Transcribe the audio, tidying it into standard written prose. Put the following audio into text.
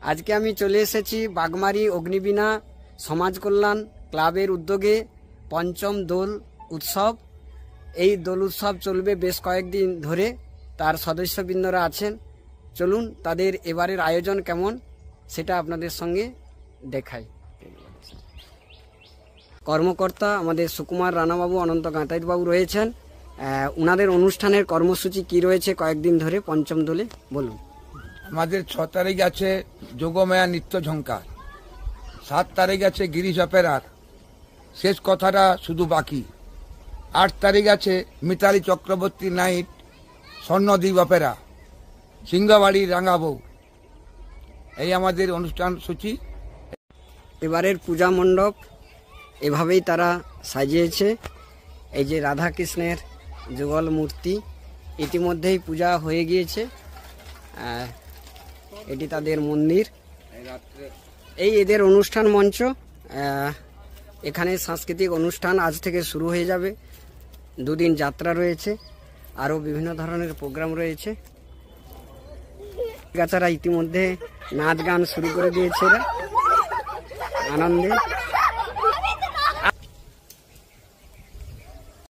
আজকে আমি চলে এসেছি বাগমারি অগ্নিবীণা সমাজ কল্যাণ ক্লাবের উদ্যোগে পঞ্চম দোল উৎসব। এই দোল উৎসব চলবে বেশ কয়েকদিন ধরে। তার সদস্যবৃন্দরা আছেন, চলুন তাদের এবারের আয়োজন কেমন সেটা আপনাদের সঙ্গে দেখাই। কর্মকর্তা আমাদের সুকুমার রানাবাবু, অনন্ত গাঁতাইতবাবু রয়েছেন। ওনাদের অনুষ্ঠানের কর্মসূচি কি রয়েছে কয়েকদিন ধরে পঞ্চম দোলে বলুন। আমাদের 6 তারিখ আছে যোগমায়া নৃত্য ঝঙ্কার, 7 তারিখ আছে গিরিশ অপেরার শেষ কথাটা শুধু বাকি, 8 তারিখ আছে মিতালি চক্রবর্তী নাইট স্বর্ণদ্বীপ অপেরা, সিংহবাড়ি রাঙ্গাবৌ। এই আমাদের অনুষ্ঠান সূচি। এবারের পূজা মণ্ডপ এভাবেই তারা সাজিয়েছে। এই যে রাধা কৃষ্ণের যুগল মূর্তি, ইতিমধ্যেই পূজা হয়ে গিয়েছে। এটি তাদের মন্দির, এই এদের অনুষ্ঠান মঞ্চ। এখানে সাংস্কৃতিক অনুষ্ঠান আজ থেকে শুরু হয়ে যাবে। 2 দিন যাত্রা রয়েছে, আরও বিভিন্ন ধরনের প্রোগ্রাম রয়েছে। বাচ্চারা ইতিমধ্যে নাচ গান শুরু করে দিয়েছে, এরা আনন্দে।